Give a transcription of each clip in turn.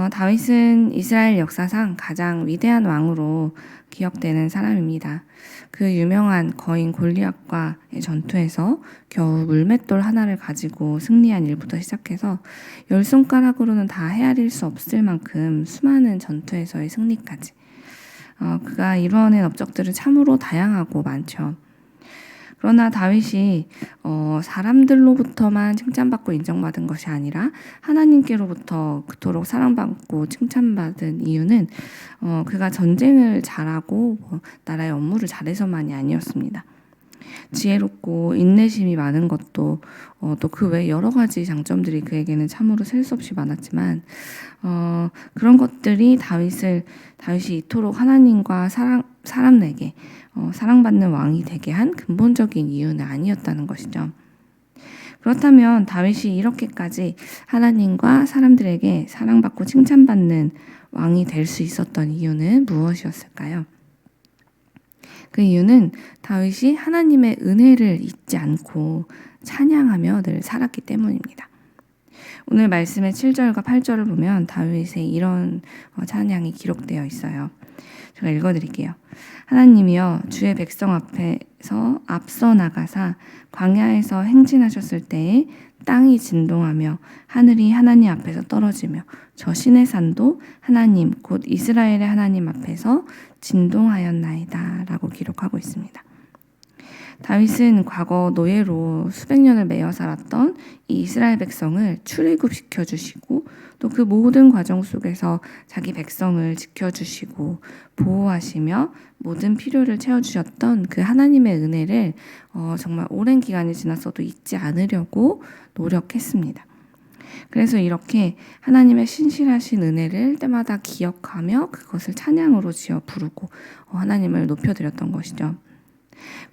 다윗은 이스라엘 역사상 가장 위대한 왕으로 기억되는 사람입니다. 그 유명한 거인 골리앗과의 전투에서 겨우 물맷돌 하나를 가지고 승리한 일부터 시작해서 10손가락으로는 다 헤아릴 수 없을 만큼 수많은 전투에서의 승리까지. 그가 이루어낸 업적들은 참으로 다양하고 많죠. 그러나 다윗이 사람들로부터만 칭찬받고 인정받은 것이 아니라 하나님께로부터 그토록 사랑받고 칭찬받은 이유는 그가 전쟁을 잘하고 나라의 업무를 잘해서만이 아니었습니다. 지혜롭고 인내심이 많은 것도 또 그 외 여러 가지 장점들이 그에게는 참으로 셀 수 없이 많았지만 그런 것들이 다윗이 이토록 하나님과 사람에게 사랑받는 왕이 되게 한 근본적인 이유는 아니었다는 것이죠. 그렇다면 다윗이 이렇게까지 하나님과 사람들에게 사랑받고 칭찬받는 왕이 될 수 있었던 이유는 무엇이었을까요? 그 이유는 다윗이 하나님의 은혜를 잊지 않고 찬양하며 늘 살았기 때문입니다. 오늘 말씀의 7절과 8절을 보면 다윗의 이런 찬양이 기록되어 있어요. 제가 읽어드릴게요. 하나님이여 주의 백성 앞에서 앞서 나가사 광야에서 행진하셨을 때에 땅이 진동하며 하늘이 하나님 앞에서 떨어지며 저 시내 산도 하나님 곧 이스라엘의 하나님 앞에서 진동하였나이다 라고 기록하고 있습니다. 다윗은 과거 노예로 수백 년을 매여 살았던 이 이스라엘 백성을 출애굽시켜 주시고 또 그 모든 과정 속에서 자기 백성을 지켜주시고 보호하시며 모든 필요를 채워주셨던 그 하나님의 은혜를 정말 오랜 기간이 지났어도 잊지 않으려고 노력했습니다. 그래서 이렇게 하나님의 신실하신 은혜를 때마다 기억하며 그것을 찬양으로 지어 부르고 하나님을 높여드렸던 것이죠.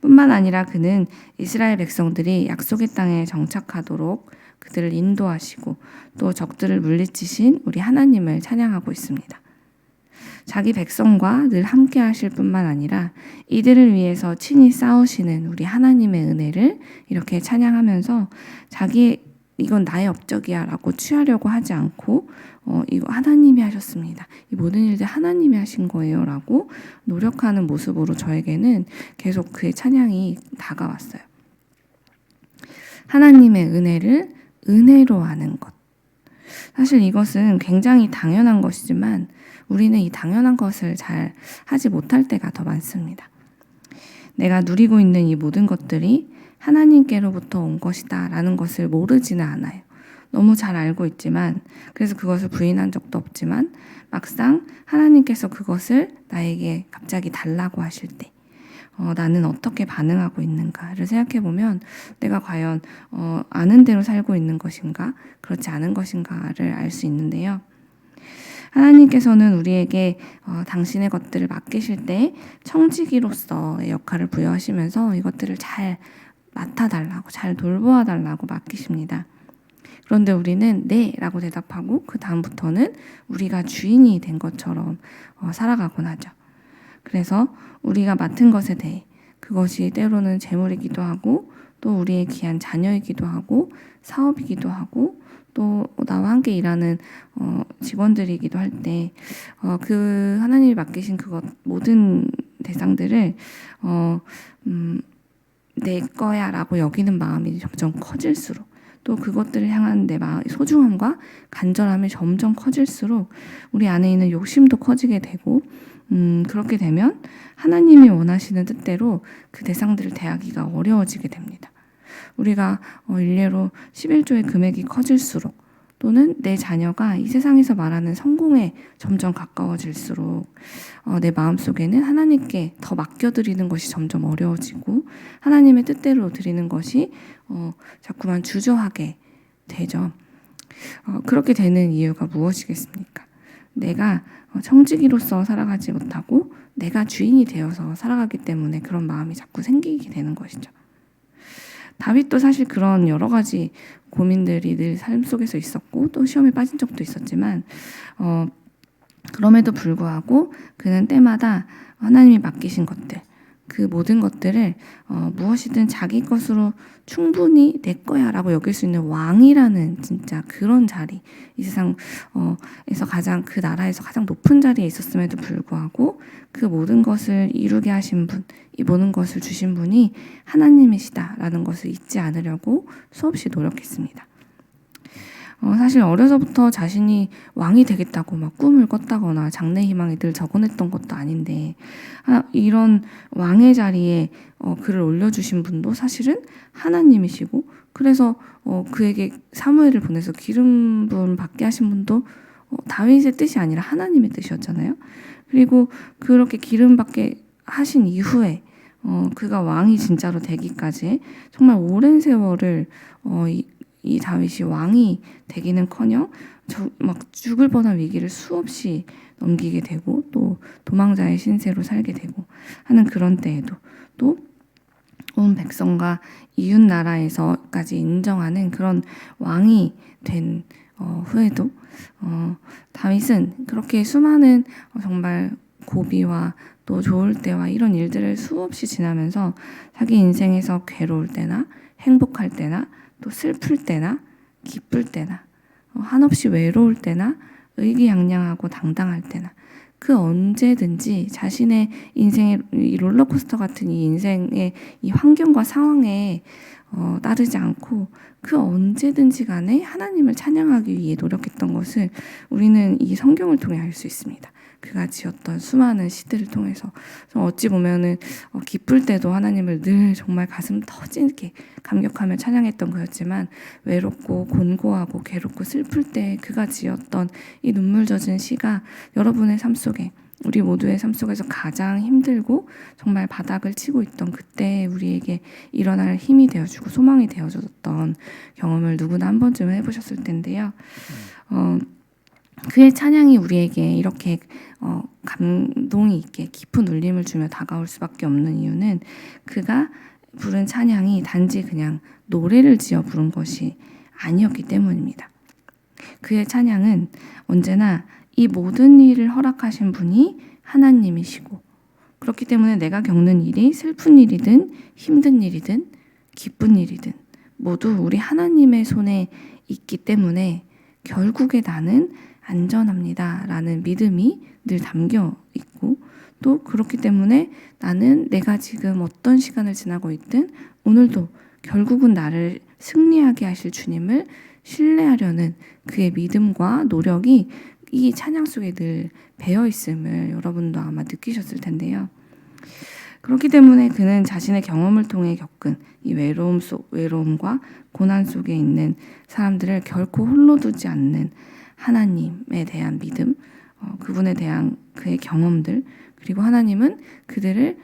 뿐만 아니라 그는 이스라엘 백성들이 약속의 땅에 정착하도록 그들을 인도하시고 또 적들을 물리치신 우리 하나님을 찬양하고 있습니다. 자기 백성과 늘 함께 하실 뿐만 아니라 이들을 위해서 친히 싸우시는 우리 하나님의 은혜를 이렇게 찬양하면서 이건 나의 업적이야 라고 취하려고 하지 않고 이거 하나님이 하셨습니다. 이 모든 일들 하나님이 하신 거예요 라고 노력하는 모습으로 저에게는 계속 그의 찬양이 다가왔어요. 하나님의 은혜를 은혜로 아는 것. 사실 이것은 굉장히 당연한 것이지만 우리는 이 당연한 것을 잘 하지 못할 때가 더 많습니다. 내가 누리고 있는 이 모든 것들이 하나님께로부터 온 것이다 라는 것을 모르지는 않아요. 너무 잘 알고 있지만 그래서 그것을 부인한 적도 없지만 막상 하나님께서 그것을 나에게 갑자기 달라고 하실 때 나는 어떻게 반응하고 있는가를 생각해 보면 내가 과연 아는 대로 살고 있는 것인가 그렇지 않은 것인가를 알 수 있는데요. 하나님께서는 우리에게 당신의 것들을 맡기실 때 청지기로서의 역할을 부여하시면서 이것들을 잘 맡아달라고 잘 돌보아달라고 맡기십니다. 그런데 우리는 네 라고 대답하고 그 다음부터는 우리가 주인이 된 것처럼 살아가곤 하죠. 그래서 우리가 맡은 것에 대해 그것이 때로는 재물이기도 하고 또 우리의 귀한 자녀이기도 하고 사업이기도 하고 또 나와 함께 일하는 직원들이기도 할 때 그 하나님이 맡기신 그것 모든 대상들을 내 거야 라고 여기는 마음이 점점 커질수록 또 그것들을 향한 내 마음의 소중함과 간절함이 점점 커질수록 우리 안에 있는 욕심도 커지게 되고 그렇게 되면 하나님이 원하시는 뜻대로 그 대상들을 대하기가 어려워지게 됩니다. 우리가 일례로 11조의 금액이 커질수록 또는 내 자녀가 이 세상에서 말하는 성공에 점점 가까워질수록 내 마음속에는 하나님께 더 맡겨드리는 것이 점점 어려워지고 하나님의 뜻대로 드리는 것이 자꾸만 주저하게 되죠. 그렇게 되는 이유가 무엇이겠습니까? 내가 청지기로서 살아가지 못하고 내가 주인이 되어서 살아가기 때문에 그런 마음이 자꾸 생기게 되는 것이죠. 다윗도 사실 그런 여러 가지 고민들이 늘 삶 속에서 있었고 또 시험에 빠진 적도 있었지만 그럼에도 불구하고 그는 때마다 하나님이 맡기신 것들 그 모든 것들을 무엇이든 자기 것으로 충분히 내 거야라고 여길 수 있는 왕이라는 진짜 그런 자리, 이 세상에서 가장, 그 나라에서 가장 높은 자리에 있었음에도 불구하고 그 모든 것을 이루게 하신 분, 이 모든 것을 주신 분이 하나님이시다라는 것을 잊지 않으려고 수없이 노력했습니다. 사실 어려서부터 자신이 왕이 되겠다고 막 꿈을 꿨다거나 장래희망에 늘 적어냈던 것도 아닌데, 이런 왕의 자리에 그를 올려주신 분도 사실은 하나님이시고, 그래서 그에게 사무엘을 보내서 기름 부음 받게 하신 분도 다윗의 뜻이 아니라 하나님의 뜻이었잖아요. 그리고 그렇게 기름 받게 하신 이후에 그가 왕이 진짜로 되기까지 정말 오랜 세월을 이 다윗이 왕이 되기는커녕 막 죽을 뻔한 위기를 수없이 넘기게 되고 또 도망자의 신세로 살게 되고 하는 그런 때에도 또 온 백성과 이웃 나라에서까지 인정하는 그런 왕이 된 후에도 다윗은 그렇게 수많은 정말 고비와 또 좋을 때와 이런 일들을 수없이 지나면서 자기 인생에서 괴로울 때나 행복할 때나 또 슬플 때나 기쁠 때나 한없이 외로울 때나 의기양양하고 당당할 때나 그 언제든지 자신의 인생의 이 롤러코스터 같은 이 인생의 이 환경과 상황에 따르지 않고 그 언제든지 간에 하나님을 찬양하기 위해 노력했던 것을 우리는 이 성경을 통해 알 수 있습니다. 그가 지었던 수많은 시들을 통해서 어찌 보면은 기쁠 때도 하나님을 늘 정말 가슴 터지게 감격하며 찬양했던 그였지만 외롭고 곤고하고 괴롭고 슬플 때 그가 지었던 이 눈물 젖은 시가 여러분의 삶 속에 우리 모두의 삶 속에서 가장 힘들고 정말 바닥을 치고 있던 그때 우리에게 일어날 힘이 되어주고 소망이 되어줬던 경험을 누구나 한 번쯤은 해보셨을 텐데요. 그의 찬양이 우리에게 이렇게 감동이 있게 깊은 울림을 주며 다가올 수밖에 없는 이유는 그가 부른 찬양이 단지 그냥 노래를 지어 부른 것이 아니었기 때문입니다. 그의 찬양은 언제나 이 모든 일을 허락하신 분이 하나님이시고 그렇기 때문에 내가 겪는 일이 슬픈 일이든 힘든 일이든 기쁜 일이든 모두 우리 하나님의 손에 있기 때문에 결국에 나는 안전합니다 라는 믿음이 늘 담겨 있고 또 그렇기 때문에 나는 내가 지금 어떤 시간을 지나고 있든 오늘도 결국은 나를 승리하게 하실 주님을 신뢰하려는 그의 믿음과 노력이 이 찬양 속에 늘 배어 있음을 여러분도 아마 느끼셨을 텐데요. 그렇기 때문에 그는 자신의 경험을 통해 겪은 이 외로움과 고난 속에 있는 사람들을 결코 홀로 두지 않는 하나님에 대한 믿음, 그분에 대한 그의 경험들, 그리고 하나님은 그들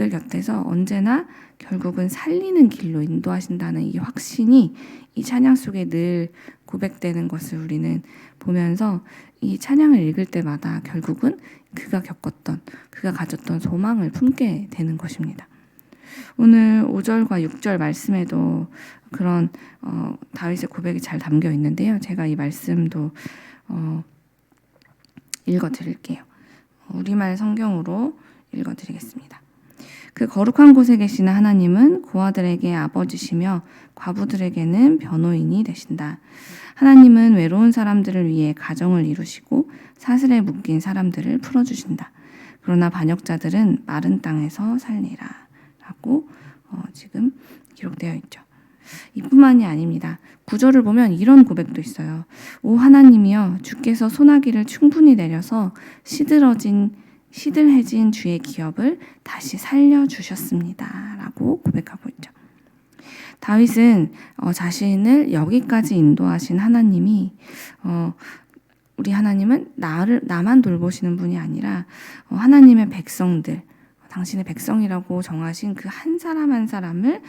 곁에서 언제나 결국은 살리는 길로 인도하신다는 이 확신이 이 찬양 속에 늘 고백되는 것을 우리는 보면서 이 찬양을 읽을 때마다 결국은 그가 가졌던 소망을 품게 되는 것입니다. 오늘 5절과 6절 말씀에도 그런 다윗의 고백이 잘 담겨 있는데요. 제가 이 말씀도 읽어드릴게요. 우리말 성경으로 읽어드리겠습니다. 그 거룩한 곳에 계시는 하나님은 고아들에게 아버지시며 과부들에게는 변호인이 되신다. 하나님은 외로운 사람들을 위해 가정을 이루시고 사슬에 묶인 사람들을 풀어주신다. 그러나 반역자들은 마른 땅에서 살리라 라고 지금 기록되어 있죠. 이뿐만이 아닙니다. 9절을 보면 이런 고백도 있어요. 오 하나님이여 주께서 소나기를 충분히 내려서 시들해진 주의 기업을 다시 살려주셨습니다 라고 고백하고 있죠. 다윗은 자신을 여기까지 인도하신 하나님이 우리 하나님은 나만 돌보시는 분이 아니라 하나님의 백성들, 당신의 백성이라고 정하신 그 한 사람 한 사람을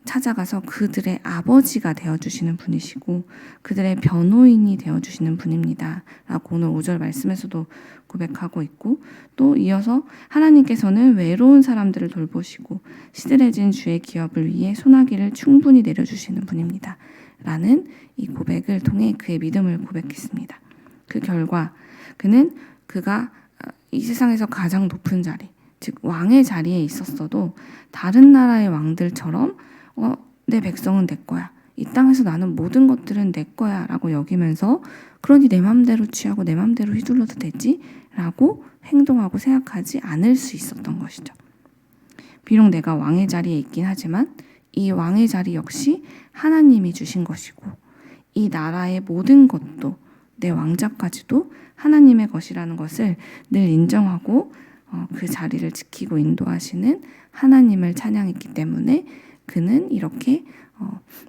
찾아가서 그들의 아버지가 되어주시는 분이시고 그들의 변호인이 되어주시는 분입니다 라고 오늘 5절 말씀에서도 고백하고 있고 또 이어서 하나님께서는 외로운 사람들을 돌보시고 시들해진 주의 기업을 위해 소나기를 충분히 내려주시는 분입니다 라는 이 고백을 통해 그의 믿음을 고백했습니다. 그 결과 그가 이 세상에서 가장 높은 자리, 즉 왕의 자리에 있었어도 다른 나라의 왕들처럼 내 백성은 내 거야. 이 땅에서 나는 모든 것들은 내 거야 라고 여기면서 그러니 내 맘대로 취하고 내 맘대로 휘둘러도 되지? 라고 행동하고 생각하지 않을 수 있었던 것이죠. 비록 내가 왕의 자리에 있긴 하지만 이 왕의 자리 역시 하나님이 주신 것이고 이 나라의 모든 것도 내 왕자까지도 하나님의 것이라는 것을 늘 인정하고 그 자리를 지키고 인도하시는 하나님을 찬양했기 때문에 그는 이렇게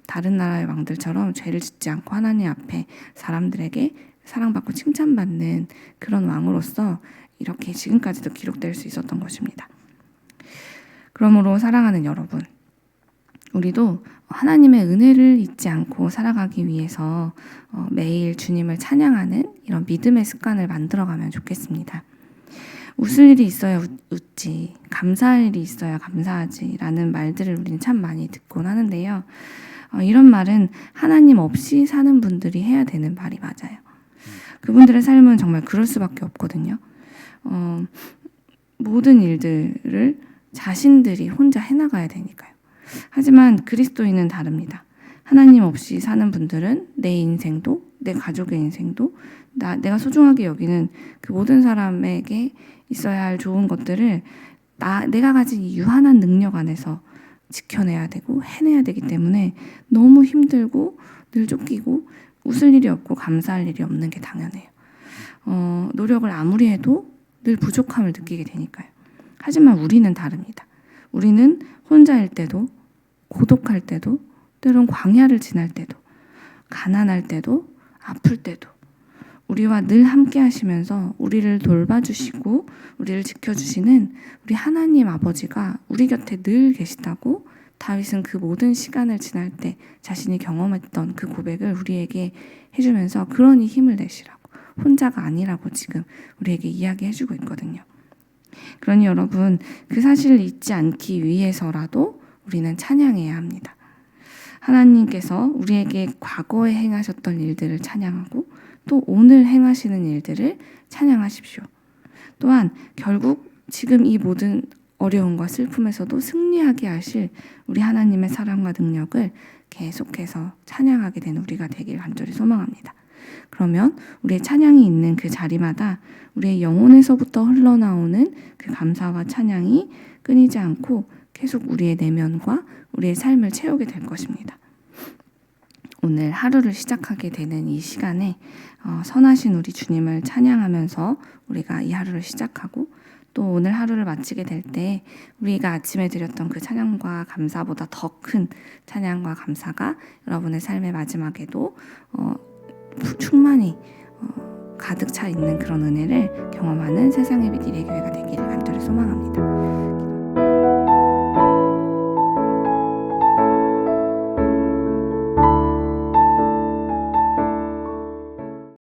다른 나라의 왕들처럼 죄를 짓지 않고 하나님 앞에 사람들에게 사랑받고 칭찬받는 그런 왕으로서 이렇게 지금까지도 기록될 수 있었던 것입니다. 그러므로 사랑하는 여러분, 우리도 하나님의 은혜를 잊지 않고 살아가기 위해서 매일 주님을 찬양하는 이런 믿음의 습관을 만들어가면 좋겠습니다. 웃을 일이 있어야 웃지, 감사할 일이 있어야 감사하지 라는 말들을 우리는 참 많이 듣곤 하는데요. 이런 말은 하나님 없이 사는 분들이 해야 되는 말이 맞아요. 그분들의 삶은 정말 그럴 수밖에 없거든요. 모든 일들을 자신들이 혼자 해나가야 되니까요. 하지만 그리스도인은 다릅니다. 하나님 없이 사는 분들은 내 인생도 내 가족의 인생도 내가 소중하게 여기는 그 모든 사람에게 있어야 할 좋은 것들을 내가 가진 이 유한한 능력 안에서 지켜내야 되고 해내야 되기 때문에 너무 힘들고 늘 쫓기고 웃을 일이 없고 감사할 일이 없는 게 당연해요. 노력을 아무리 해도 늘 부족함을 느끼게 되니까요. 하지만 우리는 다릅니다. 우리는 혼자일 때도 고독할 때도 때론 광야를 지날 때도 가난할 때도 아플 때도 우리와 늘 함께 하시면서 우리를 돌봐주시고 우리를 지켜주시는 우리 하나님 아버지가 우리 곁에 늘 계시다고 다윗은 그 모든 시간을 지날 때 자신이 경험했던 그 고백을 우리에게 해주면서 그러니 힘을 내시라고 혼자가 아니라고 지금 우리에게 이야기해주고 있거든요. 그러니 여러분 그 사실을 잊지 않기 위해서라도 우리는 찬양해야 합니다. 하나님께서 우리에게 과거에 행하셨던 일들을 찬양하고 또 오늘 행하시는 일들을 찬양하십시오. 또한 결국 지금 이 모든 어려움과 슬픔에서도 승리하게 하실 우리 하나님의 사랑과 능력을 계속해서 찬양하게 되는 우리가 되길 간절히 소망합니다. 그러면 우리의 찬양이 있는 그 자리마다 우리의 영혼에서부터 흘러나오는 그 감사와 찬양이 끊이지 않고 계속 우리의 내면과 우리의 삶을 채우게 될 것입니다. 오늘 하루를 시작하게 되는 이 시간에 선하신 우리 주님을 찬양하면서 우리가 이 하루를 시작하고 또 오늘 하루를 마치게 될 때 우리가 아침에 드렸던 그 찬양과 감사보다 더 큰 찬양과 감사가 여러분의 삶의 마지막에도 충만히 가득 차 있는 그런 은혜를 경험하는 세상의 빛 1회 교회가 되기를 간절히 소망합니다.